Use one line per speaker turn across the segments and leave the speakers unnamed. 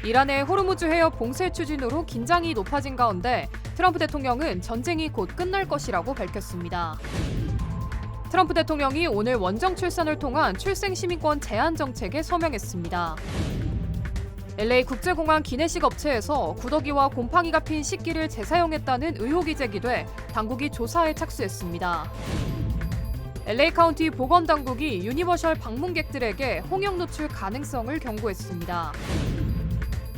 이란의 호르무즈 해협 봉쇄 추진으로 긴장이 높아진 가운데 트럼프 대통령은 전쟁이 곧 끝날 것이라고 밝혔습니다. 트럼프 대통령이 오늘 원정 출산을 통한 출생 시민권 제한 정책에 서명했습니다. LA 국제공항 기내식 업체에서 구더기와 곰팡이가 핀 식기를 재사용했다는 의혹이 제기돼 당국이 조사에 착수했습니다. LA 카운티 보건당국이 유니버셜 방문객들에게 홍역 노출 가능성을 경고했습니다.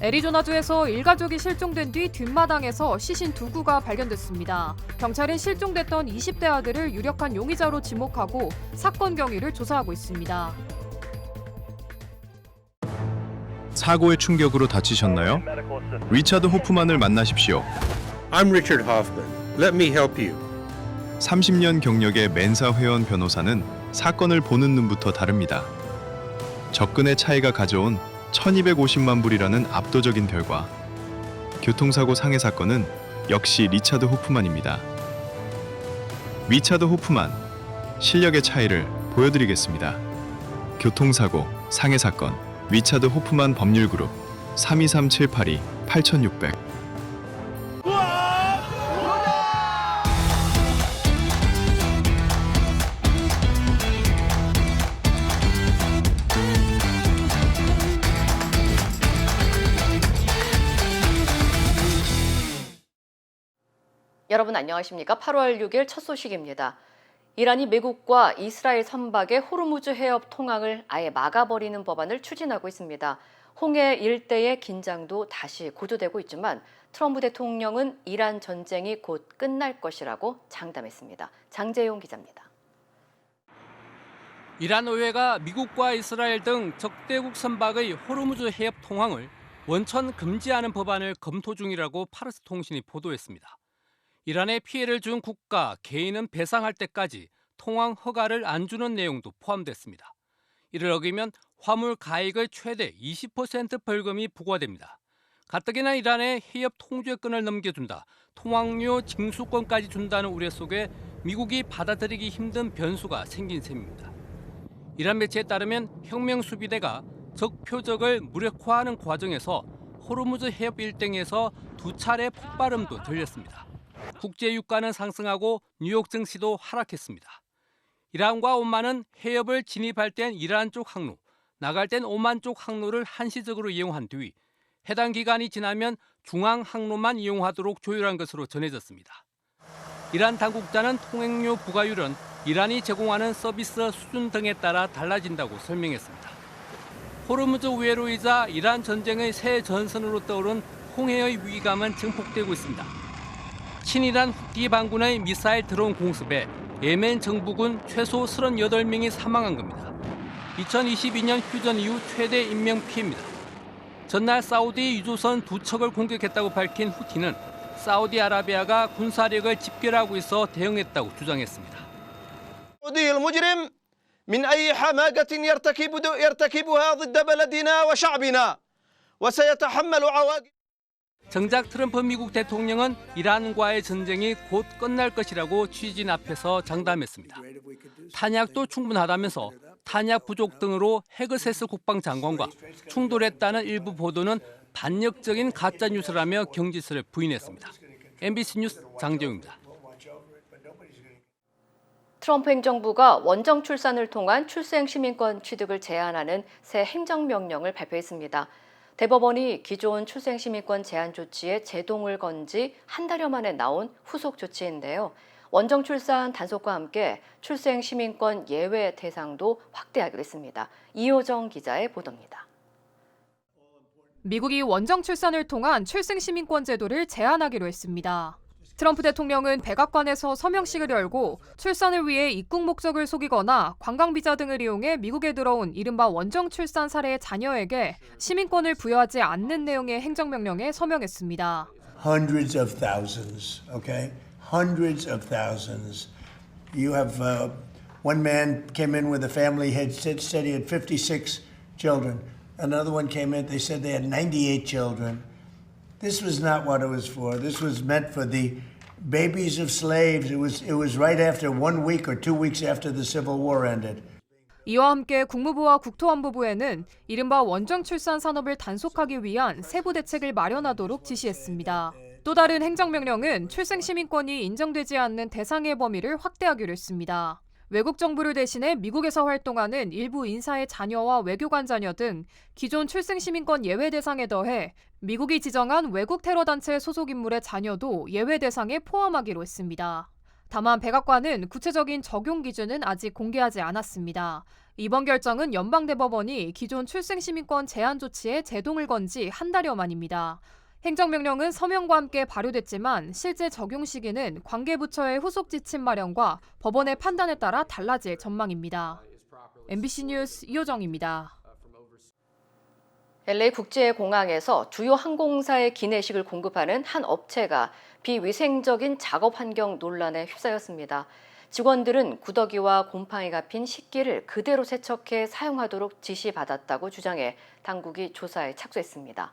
애리조나주에서 일가족이 실종된 뒤 뒷마당에서 시신 2구가 발견됐습니다. 경찰은 실종됐던 20대 아들을 유력한 용의자로 지목하고 사건 경위를 조사하고 있습니다.
사고의 충격으로 다치셨나요? 리차드 호프만을 만나십시오.
I'm Richard Hoffman. Let me help you.
30년 경력의 멘사 회원 변호사는 사건을 보는 눈부터 다릅니다. 접근의 차이가 가져온 1250만 불이라는 압도적인 결과. 교통사고 상해 사건은 역시 리차드 호프만입니다. 리차드 호프만, 실력의 차이를 보여드리겠습니다. 교통사고, 상해 사건, 리차드 호프만 법률그룹 323-782-8600.
여러분 안녕하십니까? 8월 6일 첫 소식입니다. 이란이 미국과 이스라엘 선박의 호르무즈 해협 통항을 아예 막아버리는 법안을 추진하고 있습니다. 홍해 일대의 긴장도 다시 고조되고 있지만 트럼프 대통령은 이란 전쟁이 곧 끝날 것이라고 장담했습니다. 장재용 기자입니다.
이란 의회가 미국과 이스라엘 등 적대국 선박의 호르무즈 해협 통항을 원천 금지하는 법안을 검토 중이라고 파르스 통신이 보도했습니다. 이란에 피해를 준 국가, 개인은 배상할 때까지 통항 허가를 안 주는 내용도 포함됐습니다. 이를 어기면 화물 가액의 최대 20% 벌금이 부과됩니다. 가뜩이나 이란에 해협 통제권을 넘겨준다, 통항료 징수권까지 준다는 우려 속에 미국이 받아들이기 힘든 변수가 생긴 셈입니다. 이란 매체에 따르면 혁명수비대가 적 표적을 무력화하는 과정에서 호르무즈 해협 일대에서 2차례 폭발음도 들렸습니다. 국제 유가는 상승하고 뉴욕 증시도 하락했습니다. 이란과 오만은 해협을 진입할 땐 이란 쪽 항로, 나갈 땐 오만 쪽 항로를 한시적으로 이용한 뒤 해당 기간이 지나면 중앙 항로만 이용하도록 조율한 것으로 전해졌습니다. 이란 당국자는 통행료 부과율은 이란이 제공하는 서비스 수준 등에 따라 달라진다고 설명했습니다. 호르무즈 우회로이자 이란 전쟁의 새 전선으로 떠오른 홍해의 위기감은 증폭되고 있습니다. 친이란 후티 반군의 미사일 드론 공습에 예멘 정부군 최소 38명이 사망한 겁니다. 2022년 휴전 이후 최대 인명피해입니다. 전날 사우디 유조선 2척을 공격했다고 밝힌 후티는 사우디아라비아가 군사력을 집결하고 있어 대응했다고 주장했습니다.
السعودي المجرم من أي حماقة يرتكبها ضد بلدنا وشعبنا وسيتحمل عواقب.
정작 트럼프 미국 대통령은 이란과의 전쟁이 곧 끝날 것이라고 취재진 앞에서 장담했습니다. 탄약도 충분하다면서 탄약 부족 등으로 헤그세스 국방장관과 충돌했다는 일부 보도는 반역적인 가짜뉴스라며 경질서를 부인했습니다. MBC 뉴스 장재용입니다.
트럼프 행정부가 원정 출산을 통한 출생 시민권 취득을 제한하는 새 행정명령을 발표했습니다. 대법원이 기존 출생 시민권 제한 조치에 제동을 건 지 한 달여 만에 나온 후속 조치인데요. 원정 출산 단속과 함께 출생 시민권 예외 대상도 확대하기로 했습니다. 이호정 기자의 보도입니다.
미국이 원정 출산을 통한 출생 시민권 제도를 제한하기로 했습니다. 트럼프 대통령은 백악관에서 서명식을 열고 출산을 위해 입국 목적을 속이거나 관광비자 등을 이용해 미국에 들어온 이른바 원정 출산 사례의 자녀에게 시민권을 부여하지 않는 내용의 행정명령에 서명했습니다.
Hundreds of thousands, okay? Hundreds of thousands. You have one man came in with a family, said he had 56 children. Another one came in, they said they had 98 children. This was not what it was for. This was meant for the babies of slaves. It was right after 1 week or 2 weeks after the Civil War ended.
이와 함께 국무부와 국토안보부에는 이른바 원정 출산 산업을 단속하기 위한 세부 대책을 마련하도록 지시했습니다. 또 다른 행정명령은 출생 시민권이 인정되지 않는 대상의 범위를 확대하기로 했습니다. 외국 정부를 대신해 미국에서 활동하는 일부 인사의 자녀와 외교관 자녀 등 기존 출생 시민권 예외 대상에 더해 미국이 지정한 외국 테러 단체 소속 인물의 자녀도 예외 대상에 포함하기로 했습니다. 다만 백악관은 구체적인 적용 기준은 아직 공개하지 않았습니다. 이번 결정은 연방대법원이 기존 출생시민권 제한 조치에 제동을 건 지 한 달여 만입니다. 행정명령은 서명과 함께 발효됐지만 실제 적용 시기는 관계부처의 후속 지침 마련과 법원의 판단에 따라 달라질 전망입니다. MBC 뉴스 이효정입니다.
LA 국제공항에서 주요 항공사의 기내식을 공급하는 한 업체가 비위생적인 작업 환경 논란에 휩싸였습니다. 직원들은 구더기와 곰팡이가 핀 식기를 그대로 세척해 사용하도록 지시받았다고 주장해 당국이 조사에 착수했습니다.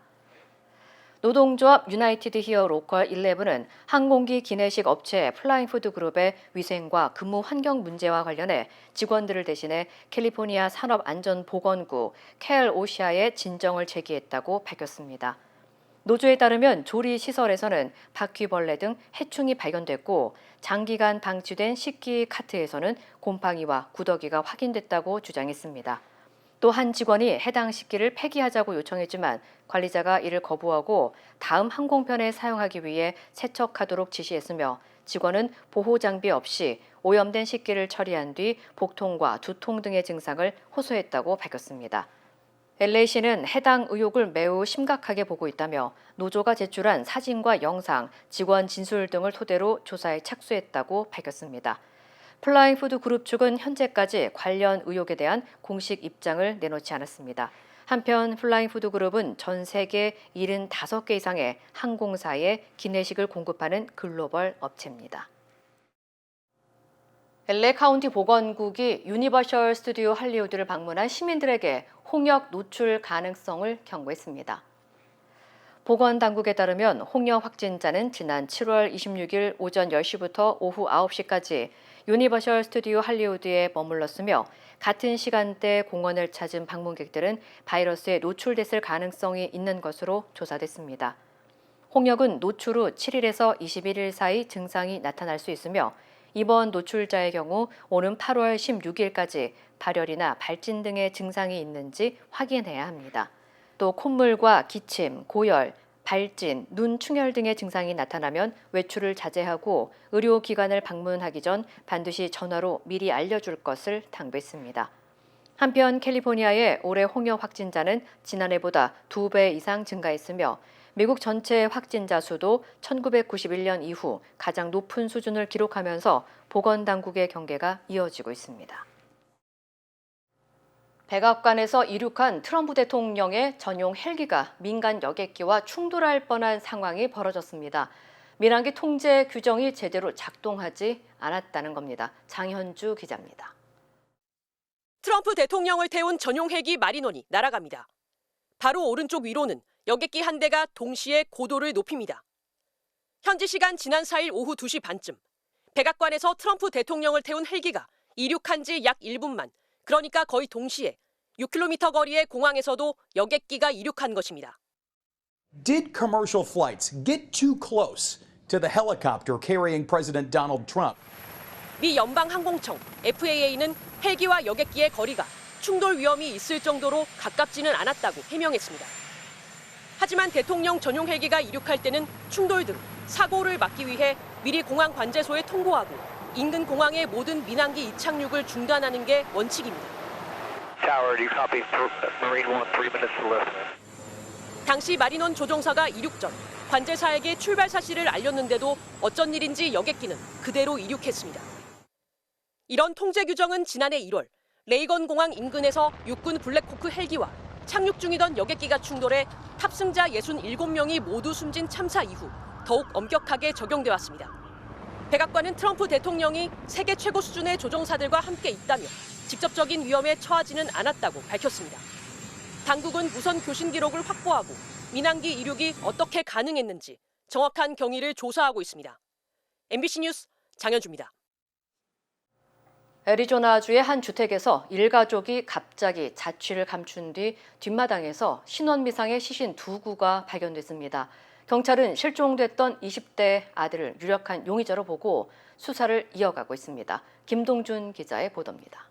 노동조합 유나이티드 히어 로컬 11은 항공기 기내식 업체 플라잉푸드 그룹의 위생과 근무 환경 문제와 관련해 직원들을 대신해 캘리포니아 산업안전보건구 KLOCIA에 진정을 제기했다고 밝혔습니다. 노조에 따르면 조리 시설에서는 바퀴벌레 등 해충이 발견됐고 장기간 방치된 식기 카트에서는 곰팡이와 구더기가 확인됐다고 주장했습니다. 또 한 직원이 해당 식기를 폐기하자고 요청했지만 관리자가 이를 거부하고 다음 항공편에 사용하기 위해 세척하도록 지시했으며 직원은 보호 장비 없이 오염된 식기를 처리한 뒤 복통과 두통 등의 증상을 호소했다고 밝혔습니다. LA시는 해당 의혹을 매우 심각하게 보고 있다며 노조가 제출한 사진과 영상, 직원 진술 등을 토대로 조사에 착수했다고 밝혔습니다. 플라잉푸드 그룹 측은 현재까지 관련 의혹에 대한 공식 입장을 내놓지 않았습니다. 한편 플라잉푸드 그룹은 전 세계 75개 이상의 항공사에 기내식을 공급하는 글로벌 업체입니다. LA 카운티 보건국이 유니버셜 스튜디오 할리우드를 방문한 시민들에게 홍역 노출 가능성을 경고했습니다. 보건당국에 따르면 홍역 확진자는 지난 7월 26일 오전 10시부터 오후 9시까지 유니버셜 스튜디오 할리우드에 머물렀으며 같은 시간대 공원을 찾은 방문객들은 바이러스에 노출됐을 가능성이 있는 것으로 조사됐습니다. 홍역은 노출 후 7일에서 21일 사이 증상이 나타날 수 있으며 이번 노출자의 경우 오는 8월 16일까지 발열이나 발진 등의 증상이 있는지 확인해야 합니다. 또 콧물과 기침, 고열, 발진, 눈 충혈 등의 증상이 나타나면 외출을 자제하고 의료기관을 방문하기 전 반드시 전화로 미리 알려줄 것을 당부했습니다. 한편 캘리포니아의 올해 홍역 확진자는 지난해보다 2배 이상 증가했으며 미국 전체 확진자 수도 1991년 이후 가장 높은 수준을 기록하면서 보건당국의 경계가 이어지고 있습니다. 백악관에서 이륙한 트럼프 대통령의 전용 헬기가 민간 여객기와 충돌할 뻔한 상황이 벌어졌습니다. 민항기 통제 규정이 제대로 작동하지 않았다는 겁니다. 장현주 기자입니다.
트럼프 대통령을 태운 전용 헬기 마리논이 날아갑니다. 바로 오른쪽 위로는 여객기 한 대가 동시에 고도를 높입니다. 현지 시간 지난 4일 오후 2시 반쯤 백악관에서 트럼프 대통령을 태운 헬기가 이륙한 지 약 1분만, 그러니까 거의 동시에 6km 거리의 공항에서도 여객기가 이륙한 것입니다.
Did commercial flights get too close to the helicopter carrying President Donald Trump?
미 연방항공청 FAA는 헬기와 여객기의 거리가 충돌 위험이 있을 정도로 가깝지는 않았다고 해명했습니다. 하지만 대통령 전용 헬기가 이륙할 때는 충돌 등 사고를 막기 위해 미리 공항 관제소에 통보하고 인근 공항의 모든 민항기 이착륙을 중단하는 게 원칙입니다. 당시 마리논 조종사가 이륙 전 관제사에게 출발 사실을 알렸는데도 어쩐 일인지 여객기는 그대로 이륙했습니다. 이런 통제 규정은 지난해 1월 레이건 공항 인근에서 육군 블랙호크 헬기와 착륙 중이던 여객기가 충돌해 탑승자 67명이 모두 숨진 참사 이후 더욱 엄격하게 적용돼 왔습니다. 백악관은 트럼프 대통령이 세계 최고 수준의 조종사들과 함께 있다며 직접적인 위험에 처하지는 않았다고 밝혔습니다. 당국은 우선 교신 기록을 확보하고 민항기 이륙이 어떻게 가능했는지 정확한 경위를 조사하고 있습니다. MBC 뉴스 장현주입니다.
애리조나주의 한 주택에서 일가족이 갑자기 자취를 감춘 뒤 뒷마당에서 신원미상의 시신 2구가 발견됐습니다. 경찰은 실종됐던 20대 아들을 유력한 용의자로 보고 수사를 이어가고 있습니다. 김동준 기자의 보도입니다.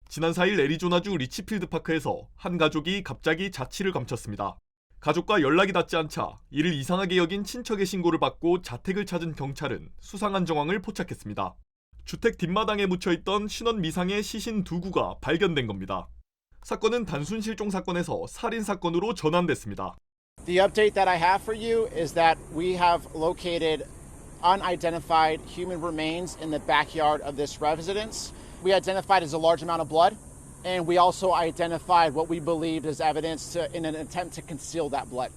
지난 4일 애리조나주 리치필드 파크에서 한 가족이 갑자기 자취를 감췄습니다. 가족과 연락이 닿지 않자 이를 이상하게 여긴 친척의 신고를 받고 자택을 찾은 경찰은 수상한 정황을 포착했습니다. 주택 뒷마당에 묻혀있던 신원 미상의 시신 2구가 발견된 겁니다. 사건은 단순 실종 사건에서 살인 사건으로 전환됐습니다.
The update that I have for you is that we have located unidentified human remains in the backyard of this residence. We identified as a large amount of blood, and we also identified what we believed as evidence in an attempt to conceal that blood.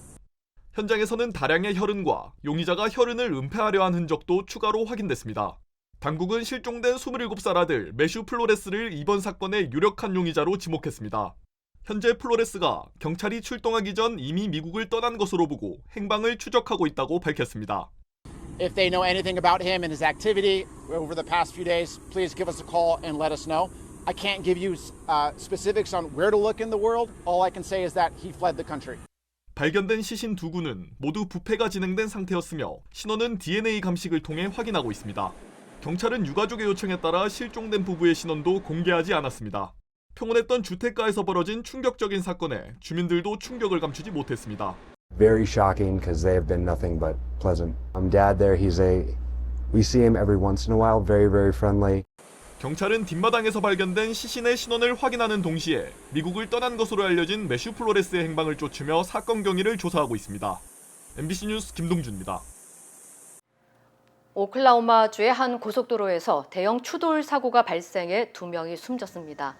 현장에서는 다량의 혈흔과 용의자가 혈흔을 은폐하려 한 흔적도 추가로 확인됐습니다. 당국은 실종된 27살 아들 매슈 플로레스를 이번 사건의 유력한 용의자로 지목했습니다. 현재 플로레스가 경찰이 출동하기 전 이미 미국을 떠난 것으로 보고 행방을 추적하고 있다고 밝혔습니다.
If they know anything about him and his activity over the past few days, please give us a call and let us know. I can't give you specifics on where to look in the world. All I can say is that he fled the country.
발견된 시신 2구는 모두 부패가 진행된 상태였으며 신원은 DNA 감식을 통해 확인하고 있습니다. 경찰은 유가족의 요청에 따라 실종된 부부의 신원도 공개하지 않았습니다. 평온했던 주택가에서 벌어진 충격적인 사건에 주민들도 충격을 감추지 못했습니다.
Very shocking because they have been nothing but pleasant. Dad there, we see him every once in a while, very, very friendly.
경찰은 뒷마당에서 발견된 시신의 신원을 확인하는 동시에 미국을 떠난 것으로 알려진 매슈 플로레스의 행방을 쫓으며 사건 경위를 조사하고 있습니다. MBC 뉴스 김동준입니다.
오클라호마주의 한 고속도로에서 대형 추돌 사고가 발생해 2명이 숨졌습니다.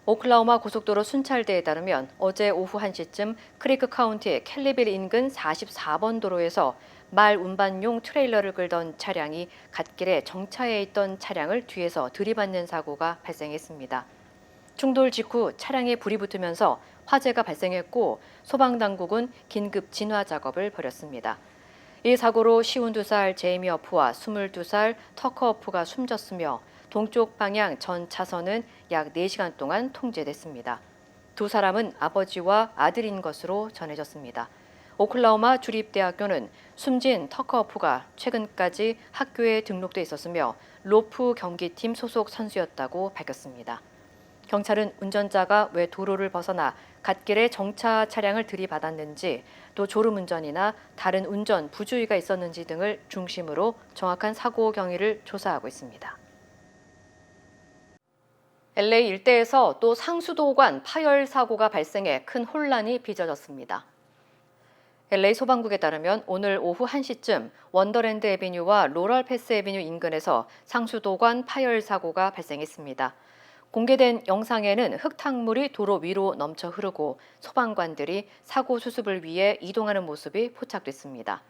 오클라호마 고속도로 순찰대에 따르면 어제 오후 1시쯤 크리크 카운티 캘리빌 인근 44번 도로에서 말 운반용 트레일러를 끌던 차량이 갓길에 정차해 있던 차량을 뒤에서 들이받는 사고가 발생했습니다. 충돌 직후 차량에 불이 붙으면서 화재가 발생했고 소방당국은 긴급 진화 작업을 벌였습니다. 이 사고로 52살 제이미 어프와 22살 터커 어프가 숨졌으며 동쪽 방향 전 차선은 약 4시간 동안 통제됐습니다. 두 사람은 아버지와 아들인 것으로 전해졌습니다. 오클라호마 주립대학교는 숨진 터커 어프가 최근까지 학교에 등록돼 있었으며 로프 경기팀 소속 선수였다고 밝혔습니다. 경찰은 운전자가 왜 도로를 벗어나 갓길에 정차 차량을 들이받았는지 또 졸음운전이나 다른 운전 부주의가 있었는지 등을 중심으로 정확한 사고 경위를 조사하고 있습니다. LA 일대에서 또 상수도관 파열 사고가 발생해 큰 혼란이 빚어졌습니다. LA 소방국에 따르면 오늘 오후 1시쯤 원더랜드 애비뉴와 로럴 패스 애비뉴 인근에서 상수도관 파열 사고가 발생했습니다. 공개된 영상에는 흙탕물이 도로 위로 넘쳐 흐르고 소방관들이 사고 수습을 위해 이동하는 모습이 포착됐습니다.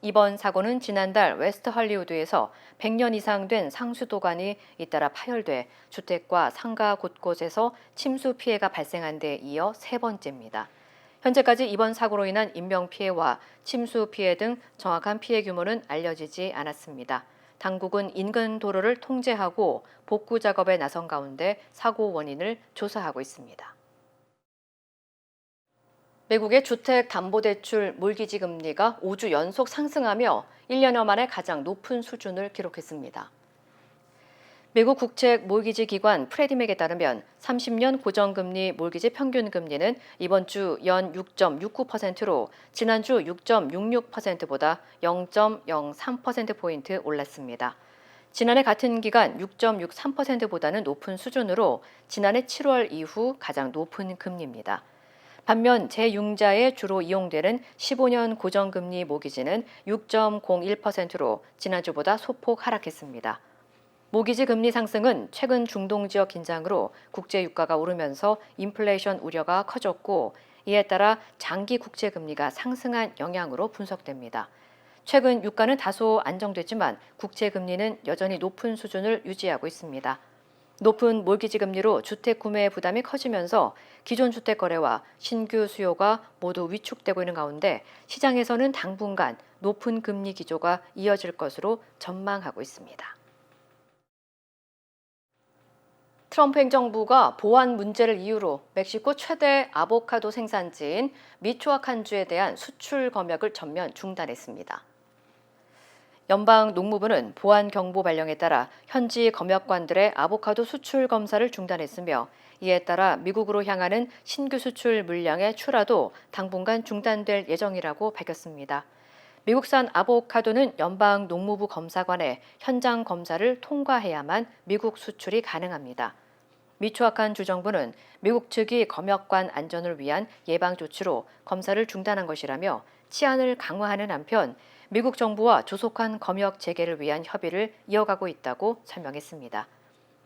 이번 사고는 지난달 웨스트 할리우드에서 100년 이상 된 상수도관이 잇따라 파열돼 주택과 상가 곳곳에서 침수 피해가 발생한 데 이어 3번째입니다. 현재까지 이번 사고로 인한 인명피해와 침수 피해 등 정확한 피해 규모는 알려지지 않았습니다. 당국은 인근 도로를 통제하고 복구 작업에 나선 가운데 사고 원인을 조사하고 있습니다. 미국의 주택담보대출 몰기지 금리가 5주 연속 상승하며 1년여 만에 가장 높은 수준을 기록했습니다. 미국 국책 몰기지 기관 프레디맥에 따르면 30년 고정금리 몰기지 평균 금리는 이번 주 연 6.69%로 지난주 6.66%보다 0.03%포인트 올랐습니다. 지난해 같은 기간 6.63%보다는 높은 수준으로 지난해 7월 이후 가장 높은 금리입니다. 반면 재융자에 주로 이용되는 15년 고정금리 모기지는 6.01%로 지난주보다 소폭 하락했습니다. 모기지 금리 상승은 최근 중동 지역 긴장으로 국제 유가가 오르면서 인플레이션 우려가 커졌고 이에 따라 장기 국채 금리가 상승한 영향으로 분석됩니다. 최근 유가는 다소 안정됐지만 국채 금리는 여전히 높은 수준을 유지하고 있습니다. 높은 몰기지 금리로 주택 구매 부담이 커지면서 기존 주택 거래와 신규 수요가 모두 위축되고 있는 가운데 시장에서는 당분간 높은 금리 기조가 이어질 것으로 전망하고 있습니다. 트럼프 행정부가 보안 문제를 이유로 멕시코 최대 아보카도 생산지인 미초아칸주에 대한 수출 검역을 전면 중단했습니다. 연방 농무부는 보안 경보 발령에 따라 현지 검역관들의 아보카도 수출 검사를 중단했으며 이에 따라 미국으로 향하는 신규 수출 물량의 출하도 당분간 중단될 예정이라고 밝혔습니다. 미국산 아보카도는 연방 농무부 검사관의 현장 검사를 통과해야만 미국 수출이 가능합니다. 미초아칸 주정부는 미국 측이 검역관 안전을 위한 예방 조치로 검사를 중단한 것이라며 치안을 강화하는 한편 미국 정부와 조속한 검역 재개를 위한 협의를 이어가고 있다고 설명했습니다.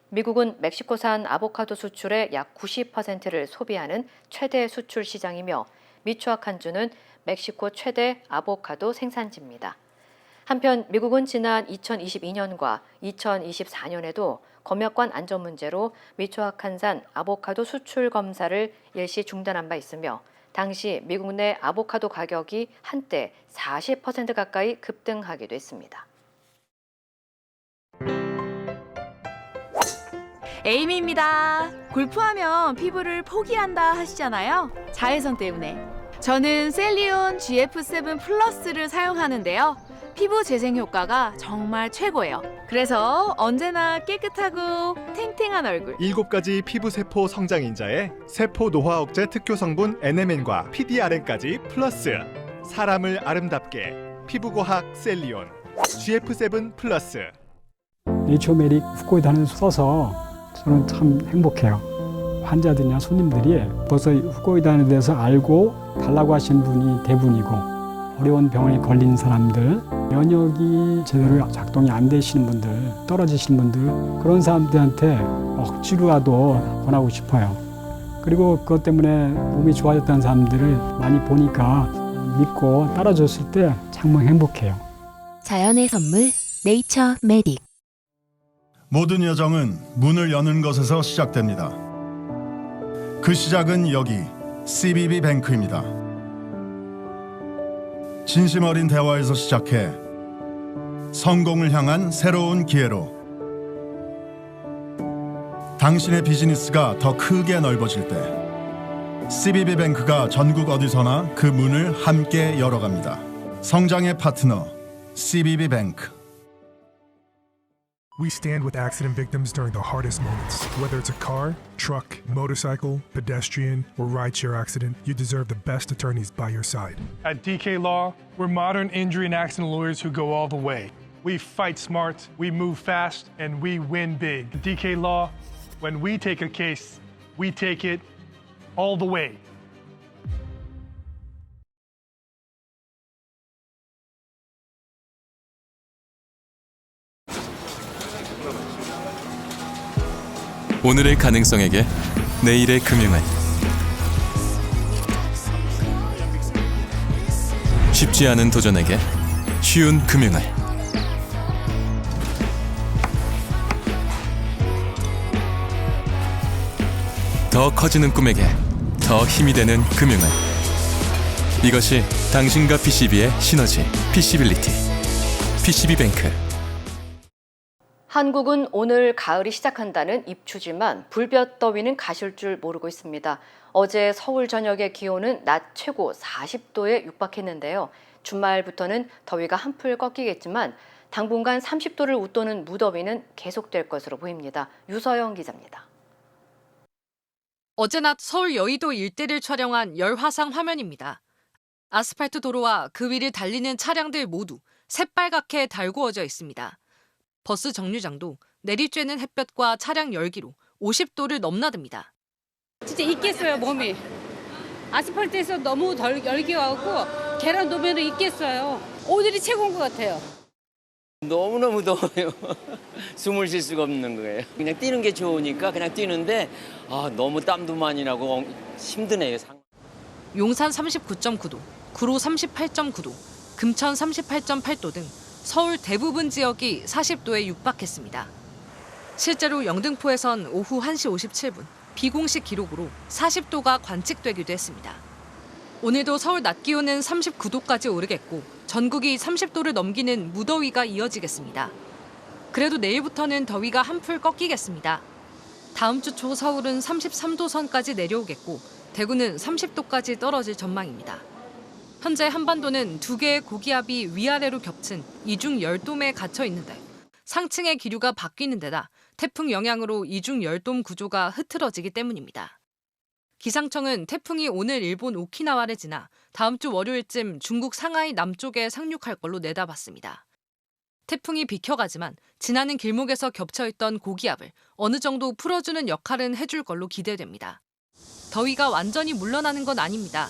미국은 멕시코산 아보카도 수출의 약 90%를 소비하는 최대 수출 시장이며 미초아칸주는 멕시코 최대 아보카도 생산지입니다. 한편 미국은 지난 2022년과 2024년에도 검역관 안전 문제로 미초아칸산 아보카도 수출 검사를 일시 중단한 바 있으며 당시 미국 내 아보카도 가격이 한때 40% 가까이 급등하기도 했습니다.
에이미입니다. 골프하면 피부를 포기한다 하시잖아요. 자외선 때문에. 저는 셀리온 GF7 플러스를 사용하는데요. 피부 재생 효과가 정말 최고예요. 그래서 언제나 깨끗하고 탱탱한 얼굴.
7가지 피부세포 성장인자에 세포 노화 억제 특효 성분 NMN과 PDRN까지 플러스. 사람을 아름답게 피부과학 셀리온 GF7 플러스.
네이처메릭 후코이단을 써서 저는 참 행복해요. 환자들이나 손님들이 벌써 후코이단에 대해서 알고 달라고 하시는 분이 대부분이고 어려운 병에 걸린 사람들, 면역이 제대로 작동이 안 되시는 분들, 떨어지시는 분들 그런 사람들한테 억지로라도 권하고 싶어요. 그리고 그것 때문에 몸이 좋아졌다는 사람들을 많이 보니까 믿고 따라줬을 때 정말 행복해요.
자연의 선물 네이처 메딕.
모든 여정은 문을 여는 것에서 시작됩니다. 그 시작은 여기 CBB 뱅크입니다. 진심 어린 대화에서 시작해 성공을 향한 새로운 기회로 당신의 비즈니스가 더 크게 넓어질 때 CBB 뱅크가 전국 어디서나 그 문을 함께 열어갑니다. 성장의 파트너 CBB 뱅크.
We stand with accident victims during the hardest moments. Whether it's a car, truck, motorcycle, pedestrian, or rideshare accident, you deserve the best attorneys by your side.
At DK Law, we're modern injury and accident lawyers who go all the way. We fight smart, we move fast, and we win big. At DK Law, when we take a case, we take it all the way.
오늘의 가능성에게 내일의 금융을 쉽지 않은 도전에게 쉬운 금융을 더 커지는 꿈에게 더 힘이 되는 금융을 이것이 당신과 PCB의 시너지 PC빌리티 PCB뱅크.
한국은 오늘 가을이 시작한다는 입추지만 불볕더위는 가실 줄 모르고 있습니다. 어제 서울 저녁의 기온은 낮 최고 40도에 육박했는데요. 주말부터는 더위가 한풀 꺾이겠지만 당분간 30도를 웃도는 무더위는 계속될 것으로 보입니다. 유서영 기자입니다.
어제 낮 서울 여의도 일대를 촬영한 열화상 화면입니다. 아스팔트 도로와 그 위를 달리는 차량들 모두 새빨갛게 달구어져 있습니다. 버스 정류장도 내리쬐는 햇볕과 차량 열기로 50도를 넘나듭니다.
진짜 있겠어요, 몸이. 아스팔트에서 너무 열기가 왔고 계란 도면도 있겠어요. 오늘이 최고인 것 같아요.
너무너무 더워요. 숨을 쉴 수가 없는 거예요. 그냥 뛰는 게 좋으니까 그냥 뛰는데 너무 땀도 많이 나고 힘드네요.
용산 39.9도, 구로 38.9도, 금천 38.8도 등 서울 대부분 지역이 40도에 육박했습니다. 실제로 영등포에선 오후 1시 57분 비공식 기록으로 40도가 관측되기도 했습니다. 오늘도 서울 낮 기온은 39도까지 오르겠고 전국이 30도를 넘기는 무더위가 이어지겠습니다. 그래도 내일부터는 더위가 한풀 꺾이겠습니다. 다음 주 초 서울은 33도 선까지 내려오겠고 대구는 30도까지 떨어질 전망입니다. 현재 한반도는 두 개의 고기압이 위아래로 겹친 이중 열돔에 갇혀 있는데 상층의 기류가 바뀌는 데다 태풍 영향으로 이중 열돔 구조가 흐트러지기 때문입니다. 기상청은 태풍이 오늘 일본 오키나와를 지나 다음 주 월요일쯤 중국 상하이 남쪽에 상륙할 걸로 내다봤습니다. 태풍이 비켜가지만 지나는 길목에서 겹쳐있던 고기압을 어느 정도 풀어주는 역할은 해줄 걸로 기대됩니다. 더위가 완전히 물러나는 건 아닙니다.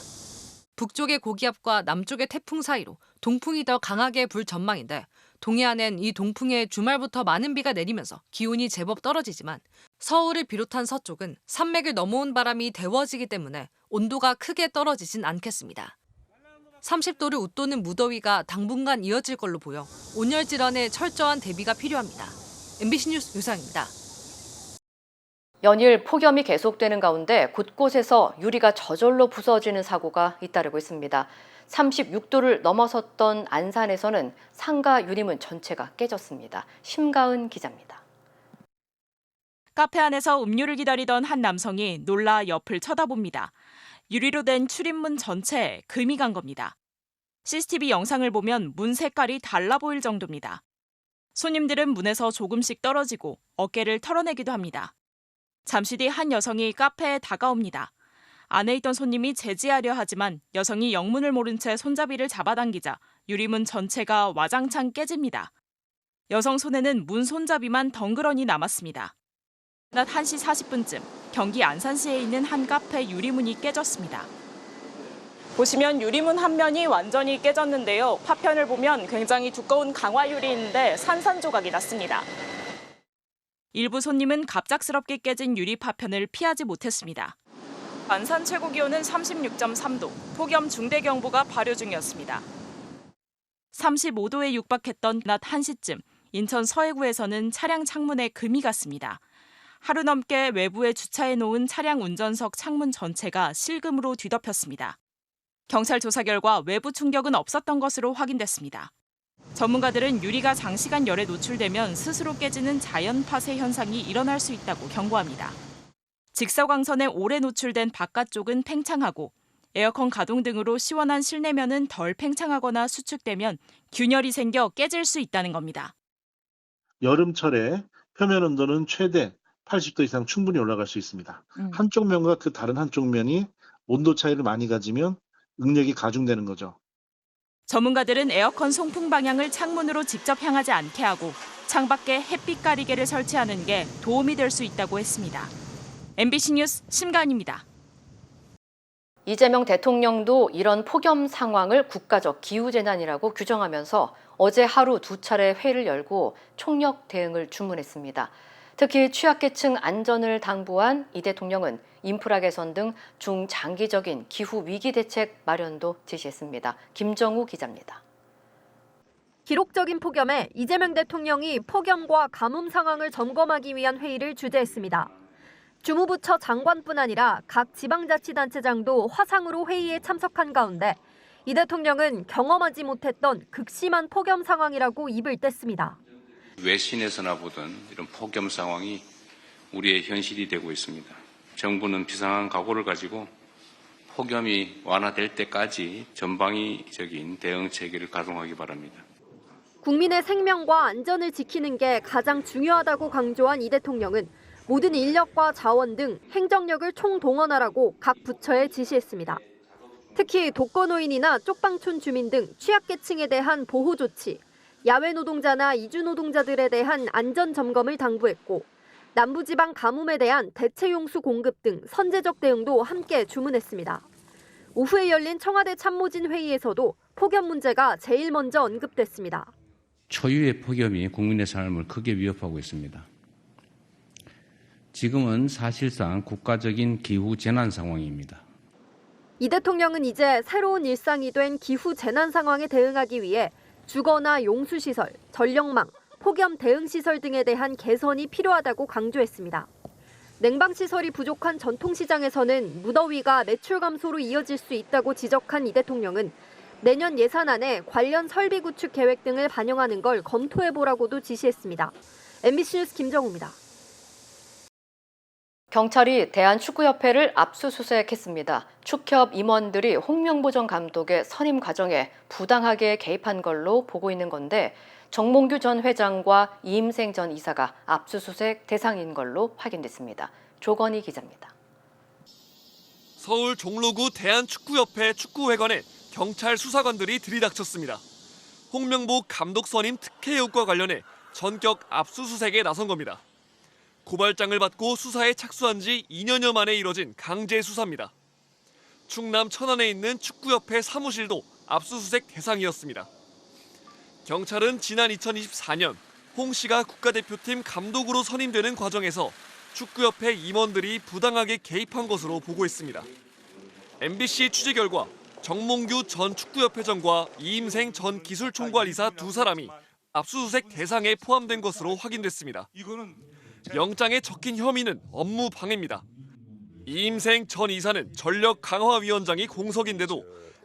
북쪽의 고기압과 남쪽의 태풍 사이로 동풍이 더 강하게 불 전망인데 동해안엔 이 동풍에 주말부터 많은 비가 내리면서 기온이 제법 떨어지지만 서울을 비롯한 서쪽은 산맥을 넘어온 바람이 데워지기 때문에 온도가 크게 떨어지진 않겠습니다. 30도를 웃도는 무더위가 당분간 이어질 걸로 보여 온열 질환에 철저한 대비가 필요합니다. MBC 뉴스 유상입니다.
연일 폭염이 계속되는 가운데 곳곳에서 유리가 저절로 부서지는 사고가 잇따르고 있습니다. 36도를 넘어섰던 안산에서는 상가 유리문 전체가 깨졌습니다. 심가은 기자입니다.
카페 안에서 음료를 기다리던 한 남성이 놀라 옆을 쳐다봅니다. 유리로 된 출입문 전체에 금이 간 겁니다. CCTV 영상을 보면 문 색깔이 달라 보일 정도입니다. 손님들은 문에서 조금씩 떨어지고 어깨를 털어내기도 합니다. 잠시 뒤 한 여성이 카페에 다가옵니다. 안에 있던 손님이 제지하려 하지만 여성이 영문을 모른 채 손잡이를 잡아당기자 유리문 전체가 와장창 깨집니다. 여성 손에는 문 손잡이만 덩그러니 남았습니다. 낮 1시 40분쯤 경기 안산시에 있는 한 카페 유리문이 깨졌습니다. 보시면 유리문 한 면이 완전히 깨졌는데요. 파편을 보면 굉장히 두꺼운 강화 유리인데 산산조각이 났습니다. 일부 손님은 갑작스럽게 깨진 유리 파편을 피하지 못했습니다. 안산 최고 기온은 36.3도, 폭염 중대경보가 발효 중이었습니다. 35도에 육박했던 낮 1시쯤 인천 서해구에서는 차량 창문에 금이 갔습니다. 하루 넘게 외부에 주차해 놓은 차량 운전석 창문 전체가 실금으로 뒤덮였습니다. 경찰 조사 결과 외부 충격은 없었던 것으로 확인됐습니다. 전문가들은 유리가 장시간 열에 노출되면 스스로 깨지는 자연 파쇄 현상이 일어날 수 있다고 경고합니다. 직사광선에 오래 노출된 바깥쪽은 팽창하고 에어컨 가동 등으로 시원한 실내면은 덜 팽창하거나 수축되면 균열이 생겨 깨질 수 있다는 겁니다.
여름철에 표면 온도는 최대 80도 이상 충분히 올라갈 수 있습니다. 한쪽 면과 그 다른 한쪽 면이 온도 차이를 많이 가지면 응력이 가중되는 거죠.
전문가들은 에어컨 송풍 방향을 창문으로 직접 향하지 않게 하고 창밖에 햇빛 가리개를 설치하는 게 도움이 될 수 있다고 했습니다. MBC 뉴스 심가은입니다.
이재명 대통령도 이런 폭염 상황을 국가적 기후재난이라고 규정하면서 어제 하루 2차례 회의를 열고 총력 대응을 주문했습니다. 특히 취약계층 안전을 당부한 이 대통령은 인프라 개선 등 중장기적인 기후 위기 대책 마련도 지시했습니다. 김정우 기자입니다.
기록적인 폭염에 이재명 대통령이 폭염과 가뭄 상황을 점검하기 위한 회의를 주재했습니다. 주무부처 장관뿐 아니라 각 지방자치단체장도 화상으로 회의에 참석한 가운데 이 대통령은 경험하지 못했던 극심한 폭염 상황이라고 입을 뗐습니다.
외신에서나 보던 이런 폭염 상황이 우리의 현실이 되고 있습니다. 정부는 비상한 각오를 가지고 폭염이 완화될 때까지 전방위적인 대응 체계를 가동하기 바랍니다.
국민의 생명과 안전을 지키는 게 가장 중요하다고 강조한 이 대통령은 모든 인력과 자원 등 행정력을 총동원하라고 각 부처에 지시했습니다. 특히 독거노인이나 쪽방촌 주민 등 취약계층에 대한 보호 조치, 야외 노동자나 이주 노동자들에 대한 안전 점검을 당부했고 남부지방 가뭄에 대한 대체 용수 공급 등 선제적 대응도 함께 주문했습니다. 오후에 열린 청와대 참모진 회의에서도 폭염 문제가 제일 먼저 언급됐습니다.
초유의 폭염이 국민의 삶을 크게 위협하고 있습니다. 지금은 사실상 국가적인 기후 재난 상황입니다.
이 대통령은 이제 새로운 일상이 된 기후 재난 상황에 대응하기 위해 주거나 용수시설, 전력망, 폭염 대응시설 등에 대한 개선이 필요하다고 강조했습니다. 냉방시설이 부족한 전통시장에서는 무더위가 매출 감소로 이어질 수 있다고 지적한 이 대통령은 내년 예산안에 관련 설비 구축 계획 등을 반영하는 걸 검토해보라고도 지시했습니다. MBC 뉴스 김정우입니다.
경찰이 대한축구협회를 압수수색했습니다. 축협 임원들이 홍명보 전 감독의 선임 과정에 부당하게 개입한 걸로 보고 있는 건데 정몽규 전 회장과 이임생 전 이사가 압수수색 대상인 걸로 확인됐습니다. 조건희 기자입니다.
서울 종로구 대한축구협회 축구회관에 경찰 수사관들이 들이닥쳤습니다. 홍명보 감독 선임 특혜 의혹과 관련해 전격 압수수색에 나선 겁니다. 고발장을 받고 수사에 착수한 지 2년여 만에 이뤄진 강제 수사입니다. 충남 천안에 있는 축구협회 사무실도 압수수색 대상이었습니다. 경찰은 지난 2024년 홍 씨가 국가대표팀 감독으로 선임되는 과정에서 축구협회 임원들이 부당하게 개입한 것으로 보고 있습니다. MBC 취재 결과 정몽규 전 축구협회장과 이임생 전 기술총괄이사 두 사람이 압수수색 대상에 포함된 것으로 확인됐습니다. 영장에 적힌 혐의는 업무 방해입니다. 이임생 전 이사는 전력강화위원장이 공석인데도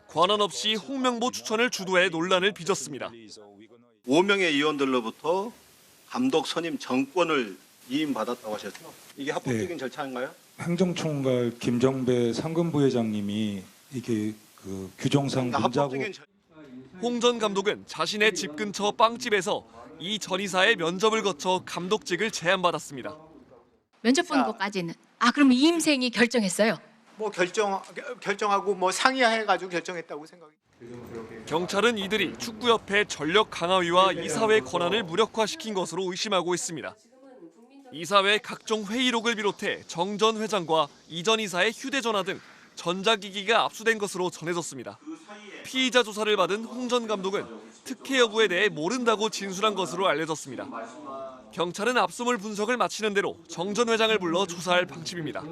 권한 없이 홍명보 추천을 주도해 논란을 빚었습니다.
5명의 위원들로부터 감독 선임 정권을 이임받았다고 하셨죠? 이게 합법적인 절차인가요?
행정총괄 김정배 상근부회장님이 이게 규정상 문자고.
홍 전 감독은 자신의 집 근처 빵집에서 이 전 이사의 면접을 거쳐 감독직을 제안받았습니다.
면접 보는 것까지는 그럼 이임생이 결정했어요.
뭐 결정하고 뭐 상의해가지고 결정했다고 생각이.
경찰은 이들이 축구협회 전력강화위와 이사회 권한을 무력화시킨 것으로 의심하고 있습니다. 이사회 각종 회의록을 비롯해 정 전 회장과 이 전 이사의 휴대전화 등 전자기기가 압수된 것으로 전해졌습니다. 피의자 조사를 받은 홍 전 감독은 특혜 여부에 대해 모른다고 진술한 것으로 알려졌습니다. 경찰은 압수물 분석을 마치는 대로 정 전 회장을 불러 조사할 방침입니다.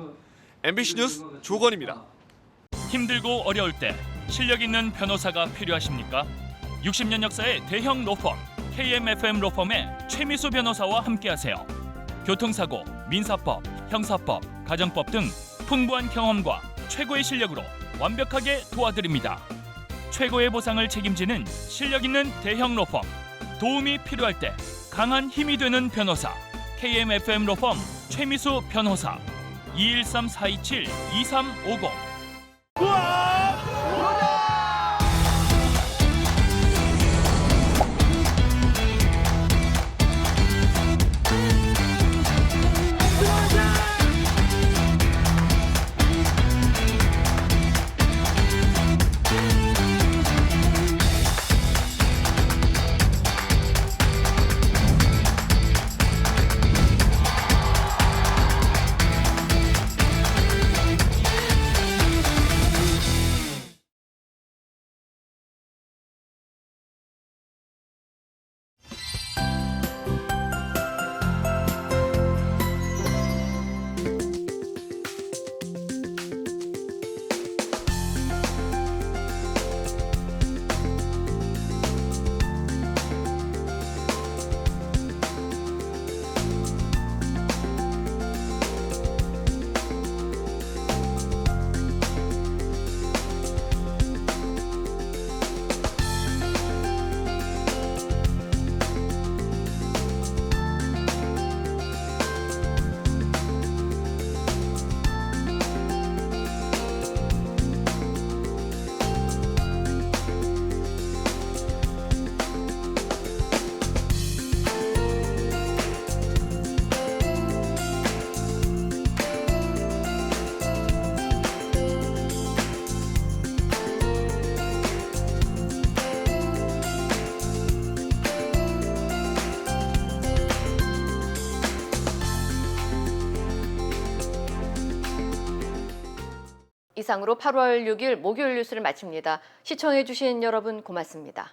MBC 뉴스 조건입니다.
힘들고 어려울 때 실력 있는 변호사가 필요하십니까? 60년 역사의 대형 로펌 KMFM 로펌의 최미수 변호사와 함께하세요. 교통사고, 민사법, 형사법, 가정법 등 풍부한 경험과 최고의 실력으로 완벽하게 도와드립니다. 최고의 보상을 책임지는 실력 있는 대형 로펌, 도움이 필요할 때 강한 힘이 되는 변호사 KMFM 로펌 최미수 변호사 213-427-2350.
이상으로 8월 6일 목요일 뉴스를 마칩니다. 시청해주신 여러분 고맙습니다.